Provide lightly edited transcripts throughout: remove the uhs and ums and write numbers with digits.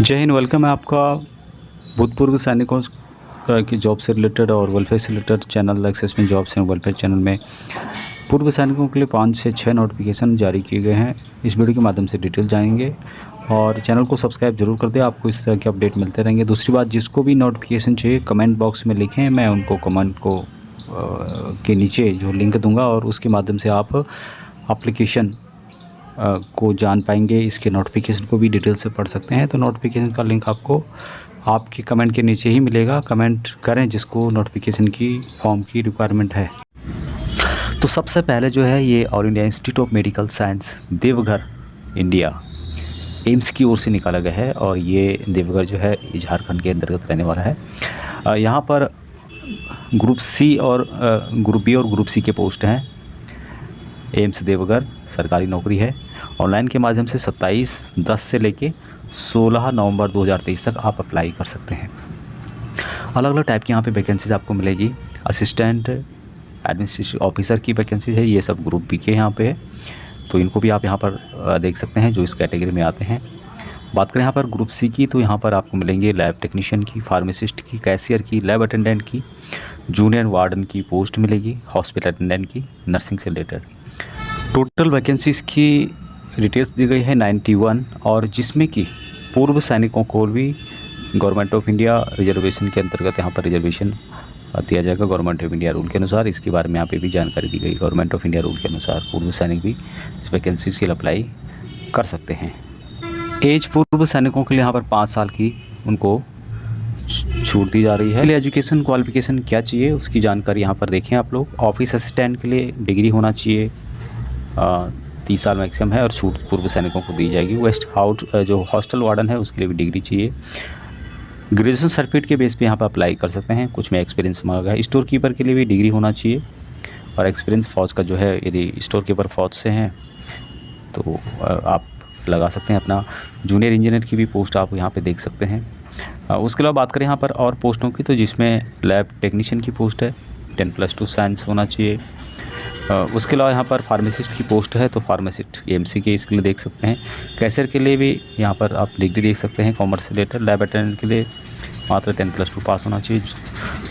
जय हिंद। वेलकम है आपका भूतपूर्व सैनिकों की जॉब से रिलेटेड और वेलफेयर से रिलेटेड चैनल एक्सेस में जॉब्स एंड वेलफेयर चैनल में पूर्व सैनिकों के लिए 5 से 6 नोटिफिकेशन जारी किए गए हैं। इस वीडियो के माध्यम से डिटेल जानेंगे और चैनल को सब्सक्राइब जरूर कर दें, आपको इस तरह के अपडेट मिलते रहेंगे। दूसरी बात, जिसको भी नोटिफिकेशन चाहिए कमेंट बॉक्स में लिखें, मैं उनको कमेंट को के नीचे जो लिंक दूंगा और उसके माध्यम से आप एप्लीकेशन को जान पाएंगे। इसके नोटिफिकेशन को भी डिटेल से पढ़ सकते हैं। तो नोटिफिकेशन का लिंक आपको आपकी कमेंट के नीचे ही मिलेगा। कमेंट करें जिसको नोटिफिकेशन की फॉर्म की रिक्वायरमेंट है। तो सबसे पहले जो है ये all India institute of medical science Deoghar India AIIMS की ओर से निकाला गया है और ये देवघर जो है झारखंड के अंतर्गत रहने वाला है। यहाँ पर ग्रुप सी और ग्रुप बी और ग्रुप सी के पोस्ट हैं। एम्स देवघर सरकारी नौकरी है। ऑनलाइन के माध्यम से 27/10 से लेके 16 नवंबर 2023 तक आप अप्लाई कर सकते हैं। अलग अलग टाइप की यहाँ पे वैकेंसीज आपको मिलेगी। असिस्टेंट एडमिनिस्ट्रेटिव ऑफिसर की वैकेंसीज है, ये सब ग्रुप बी के यहाँ पे है, तो इनको भी आप यहाँ पर देख सकते हैं जो इस कैटेगरी में आते हैं। बात करें यहाँ पर ग्रुप सी की, तो यहाँ पर आपको मिलेंगे लैब टेक्नीशियन की, फार्मासिस्ट की, कैशियर की, लैब अटेंडेंट की, जूनियर वार्डन की पोस्ट मिलेगी, हॉस्पिटल अटेंडेंट की, नर्सिंग से रिलेटेड। टोटल वैकेंसीज़ की डिटेल्स दी गई है 91, और जिसमें कि पूर्व सैनिकों को भी गवर्नमेंट ऑफ इंडिया रिजर्वेशन के अंतर्गत यहाँ पर रिजर्वेशन दिया जाएगा गवर्नमेंट ऑफ इंडिया रूल के अनुसार। इसके बारे में यहाँ पे भी जानकारी दी गई। गवर्नमेंट ऑफ इंडिया रूल के अनुसार पूर्व सैनिक भी इस वैकेंसीज़ के लिए अप्लाई कर सकते हैं। एज पूर्व सैनिकों के लिए यहाँ पर 5 साल की उनको छूट दी जा रही है। एजुकेशन क्वालिफिकेशन क्या चाहिए उसकी जानकारी यहाँ पर देखें आप लोग। ऑफिस असिस्टेंट के लिए डिग्री होना चाहिए, 30 साल मैक्सिमम है, और छूट पूर्व सैनिकों को दी जाएगी। वेस्ट हाउस जो हॉस्टल वार्डन है उसके लिए भी डिग्री चाहिए। ग्रेजुएशन सर्टिफिकेट के बेस पे यहाँ पर अप्लाई कर सकते हैं। कुछ में एक्सपीरियंस मांगा है। स्टोर कीपर के लिए भी डिग्री होना चाहिए, और एक्सपीरियंस फौज का जो है, यदि स्टोर कीपर फौज से हैं तो आप लगा सकते हैं अपना। जूनियर इंजीनियर की भी पोस्ट आप यहाँ पे देख सकते हैं। उसके अलावा बात करें यहाँ पर और पोस्टों की, तो जिसमें लैब टेक्नीशियन की पोस्ट है, 10+2 साइंस होना चाहिए। उसके अलावा यहाँ पर फार्मासिस्ट की पोस्ट है, तो फार्मासिस्ट एएमसी के इसके लिए देख सकते हैं। कैशियर के लिए भी यहाँ पर आप डिग्री देख सकते हैं, कॉमर्स से रिलेटेड। लैब अटेंडेंट के लिए मात्र 10+2 पास होना चाहिए।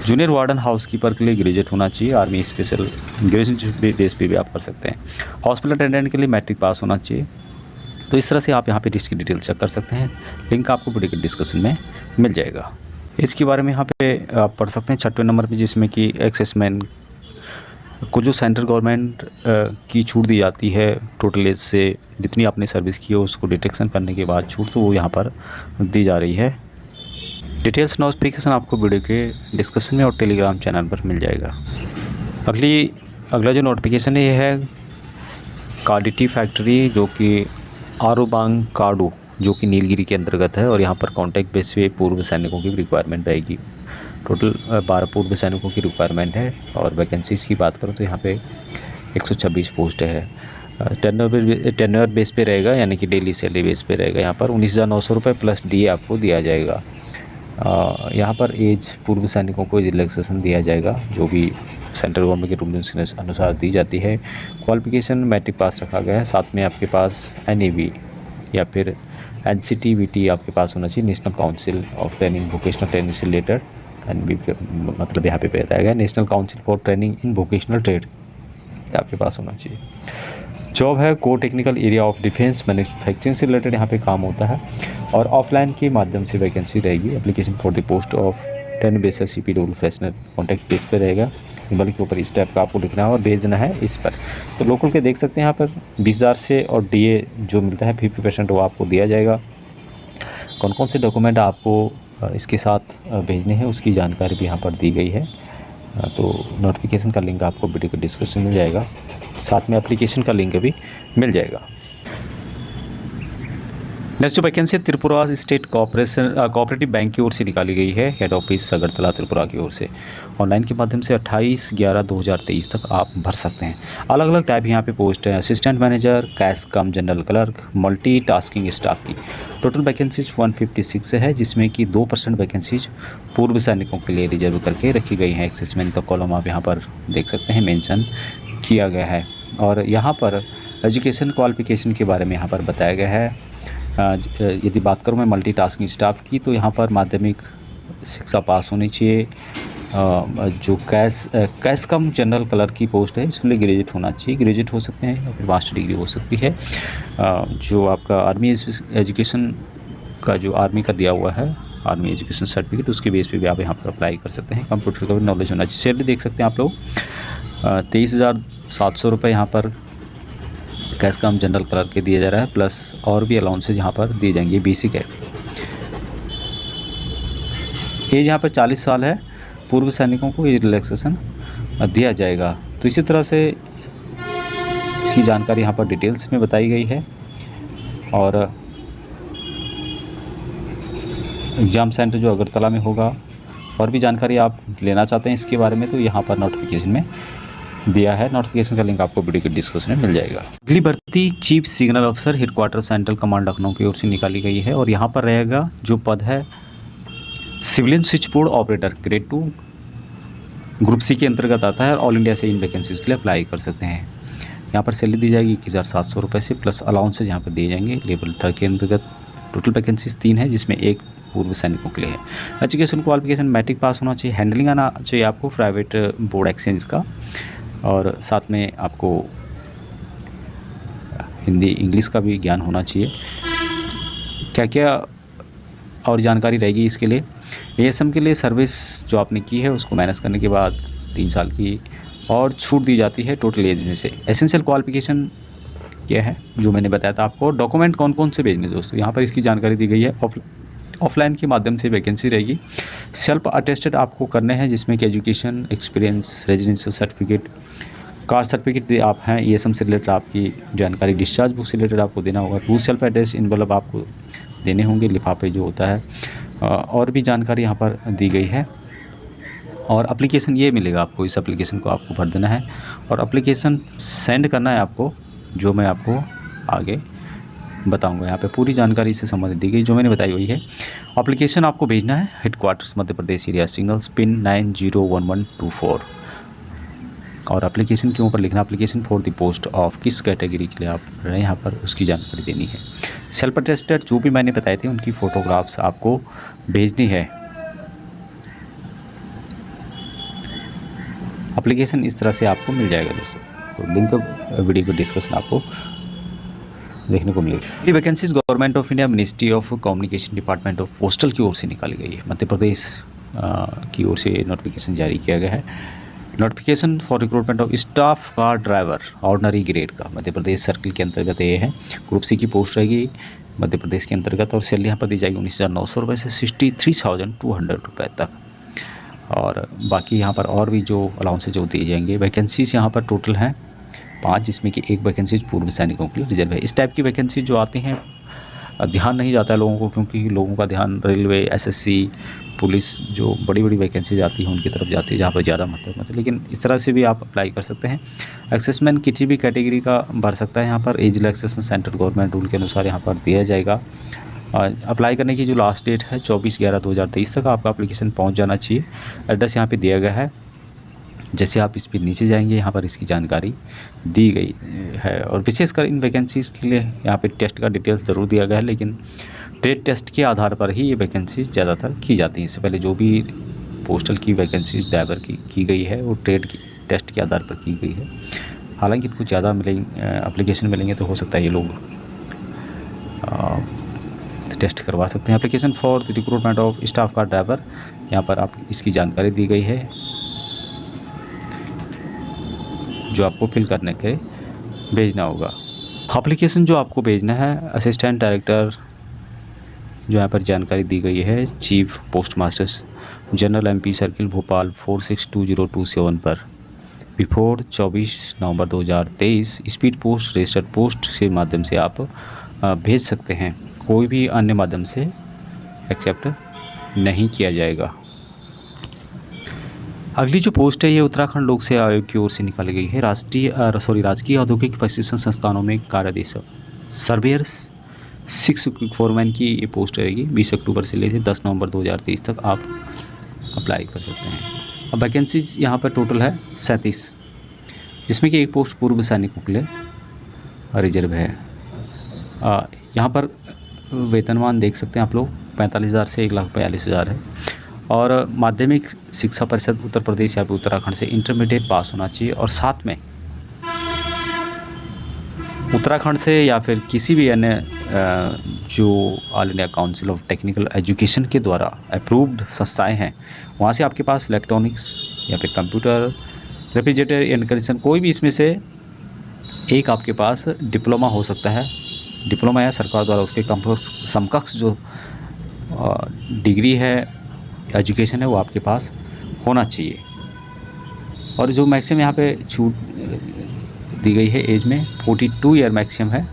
जूनियर वार्डन हाउसकीपर के लिए ग्रेजुएट होना चाहिए। आर्मी स्पेशल ग्रेजुएशन बेस पे भी आप कर सकते हैं। हॉस्पिटल अटेंडेंट के लिए मैट्रिक पास होना चाहिए। तो इस तरह से आप यहाँ पे इसकी डिटेल चेक कर सकते हैं। लिंक आपको वीडियो के डिस्क्रिप्शन में मिल जाएगा। इसके बारे में यहाँ पे आप पढ़ सकते हैं 6वें नंबर पे, जिसमें कि एक्सेसमैन को जो सेंट्रल गवर्नमेंट की छूट दी जाती है टोटल एज से, जितनी आपने सर्विस की है उसको डिटेक्शन करने के बाद छूट, तो वो यहाँ पर दी जा रही है। डिटेल्स नोटिफिकेशन आपको वीडियो के डिस्क्रिप्शन में और टेलीग्राम चैनल पर मिल जाएगा। अगला जो नोटिफिकेशन है ये है काडिटी फैक्ट्री, जो कि आरोबांग काडू, जो कि नीलगिरी के अंतर्गत है, और यहाँ पर कॉन्टैक्ट बेस पे पूर्व सैनिकों की रिक्वायरमेंट रहेगी। टोटल 12 पूर्व सैनिकों की रिक्वायरमेंट है। और वैकेंसीज़ की बात करूँ तो यहाँ पे 126 पोस्ट है। टेन्योर बेस पे रहेगा, यानी कि डेली सैलरी बेस पे रहेगा। यहाँ पर 19,900 रुपये प्लस डीए आपको दिया जाएगा। यहाँ पर एज पूर्व सैनिकों को रिलैक्सेशन दिया जाएगा, जो भी सेंट्रल गवर्नमेंट के रूल्स के अनुसार दी जाती है। क्वालिफिकेशन मैट्रिक पास रखा गया है। साथ में आपके पास NAV या फिर NCTVT आपके पास होना चाहिए, national council of training vocational training से रिलेटेड। मतलब यहाँ पे बताया गया national council for training in vocational trade आपके पास होना चाहिए। जॉब है को technical area of defence manufacturing से रिलेटेड यहाँ पे काम होता है, और ऑफलाइन के माध्यम से वैकेंसी रहेगी। Application for the post of 10 basis CP rule freshener contact base पे रहेगा। सिंबल के ऊपर इस टाइप का आपको लिखना है और भेजना है इस पर। तो लोकल के देख सकते हैं यहाँ पर 20,000 से, और DA जो मिलता है 50% वो आपको दिया जाएगा। कौन कौन से डॉक्यूमेंट आपको इसके साथ भेजने हैं उसकी जानकारी भी यहाँ पर दी गई है। तो नोटिफिकेशन का लिंक आपको वीडियो के डिस्क्रिप्शन में मिल जाएगा, साथ में एप्लीकेशन का लिंक भी मिल जाएगा। नेक्स्ट जो vacancy Tripura state cooperative bank की ओर से निकाली गई है, हेड ऑफिस अगरतला त्रिपुरा की ओर से। ऑनलाइन के माध्यम से 28/11/2023 तक आप भर सकते हैं। अलग अलग टाइप यहाँ पे पोस्ट है। Assistant manager, cash cum general clerk, multi tasking staff की। टोटल वैकेंसीज 156 है, जिसमें कि 2% वैकेंसीज पूर्व सैनिकों के लिए रिजर्व करके रखी गई हैं। एक्सेसमेंट का कॉलम आप यहाँ पर देख सकते हैं, मेंशन किया गया है। और यहाँ पर एजुकेशन क्वालिफिकेशन के बारे में यहाँ पर बताया गया है। यदि बात करूँ मैं मल्टीटास्किंग स्टाफ की, तो यहाँ पर माध्यमिक शिक्षा पास होनी चाहिए। जो कैश कम जनरल क्लर्क की पोस्ट है, इसके लिए ग्रेजुएट होना चाहिए। ग्रेजुएट हो सकते हैं या फिर मास्टर डिग्री हो सकती है। जो आपका आर्मी एजुकेशन का जो आर्मी का दिया हुआ है, आर्मी एजुकेशन सर्टिफिकेट, उसके बेस पे भी आप यहाँ पर अप्लाई कर सकते हैं। कंप्यूटर का भी नॉलेज होना चाहिए। सैलरी देख सकते हैं आप लोग 23,700 रुपये यहाँ पर कैश कम जनरल क्लर्क के दिया जा रहा है, प्लस और भी अलाउंसेज यहाँ पर दिए जाएंगे। बेसिक है। एज यहाँ पर 40 साल है। पूर्व सैनिकों को एज रिलैक्सेशन दिया जाएगा। तो इसी तरह से इसकी जानकारी यहाँ पर डिटेल्स में बताई गई है। और एग्ज़ाम सेंटर जो अगरतला में होगा, और भी जानकारी आप लेना चाहते हैं इसके बारे में, तो यहाँ पर नोटिफिकेशन में दिया है। नोटिफिकेशन का लिंक आपको वीडियो के डिस्क्रिप्शन में मिल जाएगा। अगली भर्ती chief signal officer headquarter central command Lucknow की ओर से निकाली गई है। और यहाँ पर रहेगा जो पद है civilian switch board operator, grade 2 group C के अंतर्गत आता है। और ऑल इंडिया से इन वैकेंसीज़ के लिए अप्लाई कर सकते हैं। यहाँ पर सैलरी दी जाएगी 21,700 रुपये से, प्लस अलाउंसेज यहाँ पर दिए जाएंगे। लेवल 3 के अंतर्गत टोटल वैकेंसीज 3 है, जिसमें एक पूर्व सैनिकों के लिए है। एजुकेशन क्वालिफिकेशन मैट्रिक पास होना चाहिए। हैंडलिंग आना चाहिए आपको प्राइवेट बोर्ड एक्सचेंज का, और साथ में आपको हिंदी इंग्लिश का भी ज्ञान होना चाहिए। क्या क्या और जानकारी रहेगी इसके लिए? एएसएम के लिए सर्विस जो आपने की है उसको माइनस करने के बाद 3 साल की और छूट दी जाती है टोटल एज में से। एसेंशियल क्वालिफिकेशन क्या है जो मैंने बताया था आपको। डॉक्यूमेंट कौन कौन से भेजने दोस्तों, यहाँ पर इसकी जानकारी दी गई है। ऑफलाइन के माध्यम से वैकेंसी रहेगी। सेल्फ अटेस्टेड आपको करने हैं, जिसमें कि education, experience, residential certificate, caste certificate आप हैं, ईएसएम से रिलेटेड आपकी जानकारी, डिस्चार्ज बुक से रिलेटेड आपको देना होगा। 2 सेल्फ अटेस्ट इनवलप आपको देने होंगे, लिफाफे जो होता है। और भी जानकारी यहाँ पर दी गई है। और एप्लीकेशन ये मिलेगा आपको, इस एप्लीकेशन को आपको भर देना है और एप्लीकेशन सेंड करना है आपको, जो मैं आपको आगे बताऊंगा। यहाँ पे पूरी जानकारी इससे संबंधित दी गई जो मैंने बताई हुई है। एप्लीकेशन आपको भेजना है headquarters Madhya Pradesh area signals pin 901124, और एप्लीकेशन के ऊपर लिखना application for the post of, किस कैटेगरी के लिए आप रहे हैं यहाँ पर उसकी जानकारी देनी है। सेल्फ अटेस्टेड जो भी मैंने बताए थे उनकी फ़ोटोग्राफ्स आपको भेजनी है। एप्लीकेशन इस तरह से आपको मिल जाएगा दोस्तों। तो लिंक वीडियो को डिस्कशन आपको देखने को मिलेगी। ये vacancies government of India ministry of communication department of postal की ओर से निकाली गई है। मध्य प्रदेश की ओर से नोटिफिकेशन जारी किया गया है। Notification for recruitment of staff car driver ordinary grade का मध्य प्रदेश सर्किल के अंतर्गत ये है। ग्रुप सी की पोस्ट रहेगी मध्य प्रदेश के अंतर्गत, और सैलरी यहाँ पर दी जाएगी 19,900 रुपये से 63,200 रुपये तक। और बाकी यहाँ पर और भी जो अलाउंसेज जो दिए जाएंगे। वैकेंसीज यहाँ पर टोटल हैं 5, जिसमें कि 1 वैकेंसी पूर्व सैनिकों के लिए रिजर्व है। इस टाइप की वैकेंसी जो आती हैं ध्यान नहीं जाता है लोगों को, क्योंकि लोगों का ध्यान रेलवे, एसएससी, पुलिस जो बड़ी बड़ी वैकेंसी आती है उनकी तरफ जाती है, जहाँ पर ज़्यादा मतलब। लेकिन इस तरह से भी आप अप्लाई कर सकते हैं। एक्सेसमैन किसी भी कैटेगरी का भर सकता है। यहाँ पर age relaxation centre government rule के अनुसार यहाँ पर दिया जाएगा। अप्लाई करने की जो लास्ट डेट है 24/11/2023 तक आपका एप्लीकेशन पहुँच जाना चाहिए। एड्रेस यहाँ पर दिया गया है। जैसे आप इस पर नीचे जाएंगे यहाँ पर इसकी जानकारी दी गई है। और विशेषकर इन वैकेंसीज़ के लिए यहाँ पे टेस्ट का डिटेल्स ज़रूर दिया गया है, लेकिन ट्रेड टेस्ट के आधार पर ही ये वैकेंसी ज़्यादातर की जाती हैं। इससे पहले जो भी पोस्टल की वैकेंसीज ड्राइवर की गई है वो ट्रेड की टेस्ट के आधार पर की गई है। हालांकि इनको ज़्यादा मिलेंगे एप्लीकेशन मिलेंगे, तो हो सकता है ये लोग टेस्ट करवा सकते हैं। Application for the recruitment of staff car driver, यहाँ पर आप इसकी जानकारी दी गई है जो आपको फिल करने के भेजना होगा। एप्लीकेशन जो आपको भेजना है असिस्टेंट डायरेक्टर, जो यहाँ पर जानकारी दी गई है, chief post masters general MP circle Bhopal 462027 पर बिफोर 24 नवंबर 2023 स्पीड पोस्ट रजिस्टर्ड पोस्ट के माध्यम से आप भेज सकते हैं। कोई भी अन्य माध्यम से एक्सेप्ट नहीं किया जाएगा। अगली जो पोस्ट है ये उत्तराखंड लोक सेवा आयोग की ओर से निकाली गई है। राजकीय औद्योगिक प्रशिक्षण संस्थानों में कार्यादेश सर्वेयर्स 6 फोरमैन की ये पोस्ट रहेगी। 20 अक्टूबर से लेकर 10 नवंबर 2023 तक आप अप्लाई कर सकते हैं। अब वैकेंसीज यहाँ पर टोटल है 37, जिसमें कि एक पोस्ट पूर्व सैनिकों के लिए रिजर्व है। यहाँ पर वेतनमान देख सकते हैं आप लोग 45,000 से 1,42,000 है। और माध्यमिक शिक्षा परिषद उत्तर प्रदेश या फिर उत्तराखंड से इंटरमीडिएट पास होना चाहिए, और साथ में उत्तराखंड से या फिर किसी भी अन्य जो all India council of technical education के द्वारा अप्रूव्ड संस्थाएं हैं, वहाँ से आपके पास इलेक्ट्रॉनिक्स या फिर कंप्यूटर, रेफ्रिजरेटर, एयर कंडीशन, कोई भी इसमें से एक आपके पास डिप्लोमा हो सकता है। डिप्लोमा या सरकार द्वारा उसके समकक्ष जो डिग्री है, एजुकेशन है, वो आपके पास होना चाहिए। और जो मैक्सिमम यहाँ पे छूट दी गई है एज में 42 ईयर मैक्सिमम है।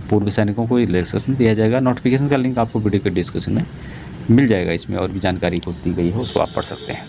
पूर्व सैनिकों को रिलैक्सेशन दिया जाएगा। नोटिफिकेशन का लिंक आपको वीडियो के डिस्क्रिप्शन में मिल जाएगा। इसमें और भी जानकारी को दी गई है, उसको आप पढ़ सकते हैं।